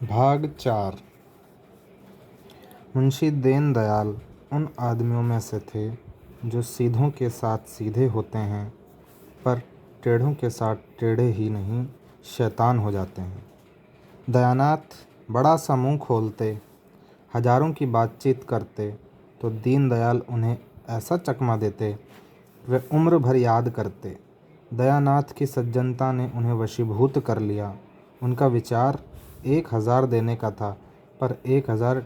भाग 4। मुंशी दीनदयाल उन आदमियों में से थे जो सीधों के साथ सीधे होते हैं पर टेढ़ों के साथ टेढ़े ही नहीं शैतान हो जाते हैं। दयानाथ बड़ा सा मुँह खोलते, हजारों की बातचीत करते तो दीनदयाल उन्हें ऐसा चकमा देते वे उम्र भर याद करते। दयानाथ की सज्जनता ने उन्हें वशीभूत कर लिया। उनका विचार 1000 देने का था पर 1000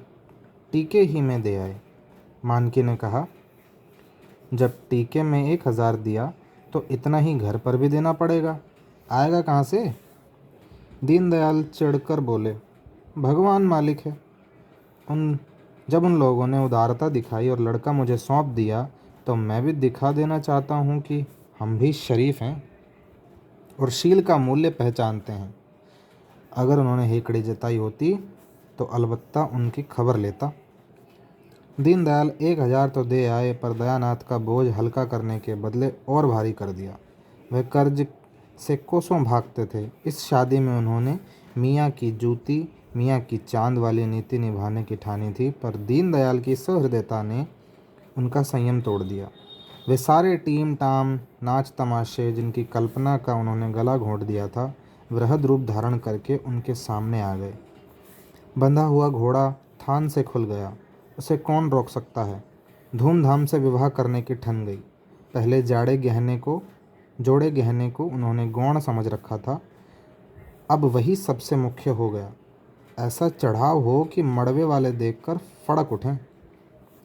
टीके ही में दे आए। मानकी ने कहा, जब टीके में 1000 दिया तो इतना ही घर पर भी देना पड़ेगा, आएगा कहाँ से? दीनदयाल चिढ़कर बोले, भगवान मालिक है। जब उन लोगों ने उदारता दिखाई और लड़का मुझे सौंप दिया तो मैं भी दिखा देना चाहता हूँ कि हम भी शरीफ हैं और शील का मूल्य पहचानते हैं। अगर उन्होंने हेकड़ी जताई होती तो अलबत्ता उनकी खबर लेता। दीनदयाल 1000 तो दे आए पर दयानाथ का बोझ हल्का करने के बदले और भारी कर दिया। वह कर्ज से कोसों भागते थे। इस शादी में उन्होंने मियाँ की जूती मियाँ की चांद वाली नीति निभाने की ठानी थी पर दीनदयाल की सहृदयता ने उनका संयम तोड़ दिया। वे सारे टीम टाम नाच तमाशे जिनकी कल्पना का उन्होंने गला घोंट दिया था वृहद रूप धारण करके उनके सामने आ गए। बंधा हुआ घोड़ा थान से खुल गया, उसे कौन रोक सकता है। धूमधाम से विवाह करने की ठन गई। पहले जोड़े गहने को उन्होंने गौण समझ रखा था, अब वही सबसे मुख्य हो गया। ऐसा चढ़ाव हो कि मड़वे वाले देखकर फड़क उठें,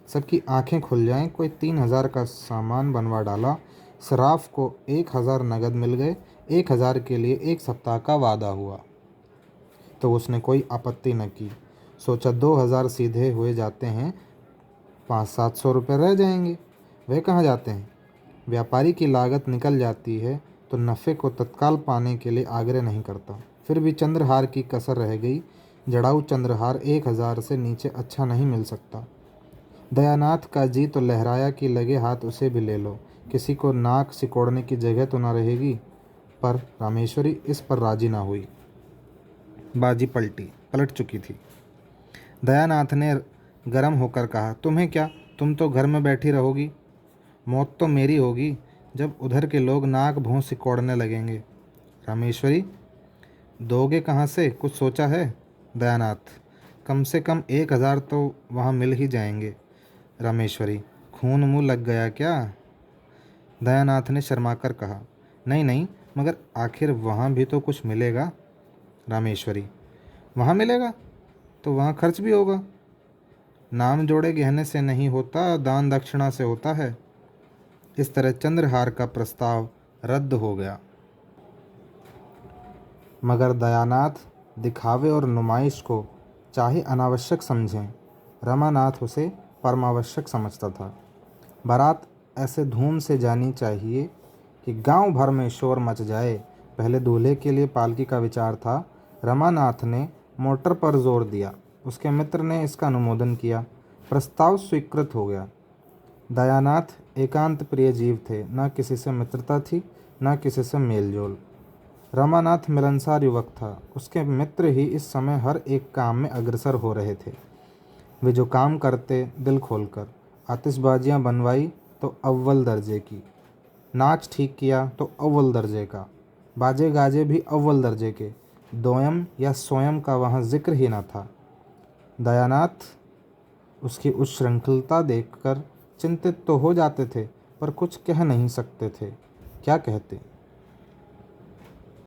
सबकी आंखें खुल जाएं। कोई 3000 का सामान बनवा डाला। सराफ को 1000 नगद मिल गए। 1000 के लिए 1 सप्ताह का वादा हुआ तो उसने कोई आपत्ति न की। सोचा 2000 सीधे हुए जाते हैं, 500-700 रुपये रह जाएंगे। वे कहाँ जाते हैं? व्यापारी की लागत निकल जाती है तो नफ़े को तत्काल पाने के लिए आग्रह नहीं करता। फिर भी चंद्रहार की कसर रह गई। जड़ाऊ चंद्रहार 1000 से नीचे अच्छा नहीं मिल सकता। दयानाथ का जी तो लहराया कि लगे हाथ उसे भी ले लो, किसी को नाक सिकोड़ने की जगह तो ना रहेगी। पर रामेश्वरी इस पर राजी ना हुई। बाजी पलट चुकी थी। दयानाथ ने गर्म होकर कहा, तुम्हें क्या, तुम तो घर में बैठी रहोगी। मौत तो मेरी होगी जब उधर के लोग नाक भौं सिकोड़ने लगेंगे। रामेश्वरी, दोगे कहाँ से, कुछ सोचा है? दयानाथ, कम से कम 1000 तो वहाँ मिल ही जाएंगे। रामेश्वरी, खून मुँह लग गया क्या? दयानाथ ने शर्माकर कहा, नहीं नहीं, मगर आखिर वहाँ भी तो कुछ मिलेगा। रामेश्वरी, वहाँ मिलेगा तो वहाँ खर्च भी होगा। नाम जोड़े गहने से नहीं होता, दान दक्षिणा से होता है। इस तरह चंद्रहार का प्रस्ताव रद्द हो गया। मगर दयानाथ दिखावे और नुमाइश को चाहे अनावश्यक समझें, रमानाथ उसे परमावश्यक समझता था। बारात ऐसे धूम से जानी चाहिए कि गांव भर में शोर मच जाए। पहले दूल्हे के लिए पालकी का विचार था। रमानाथ ने मोटर पर जोर दिया। उसके मित्र ने इसका अनुमोदन किया। प्रस्ताव स्वीकृत हो गया। दयानाथ एकांत प्रिय जीव थे, न किसी से मित्रता थी न किसी से मेलजोल। रमानाथ मिलनसार युवक था। उसके मित्र ही इस समय हर एक काम में अग्रसर हो रहे थे। वे जो काम करते दिल खोलकर, आतिशबाजियां बनवाई तो अव्वल दर्जे की, नाच ठीक किया तो अव्वल दर्जे का, बाजे गाजे भी अव्वल दर्जे के, दोयम या सोयम का वहाँ जिक्र ही न था। दयानाथ उसकी उच्छृंखलता देखकर चिंतित तो हो जाते थे पर कुछ कह नहीं सकते थे। क्या कहते?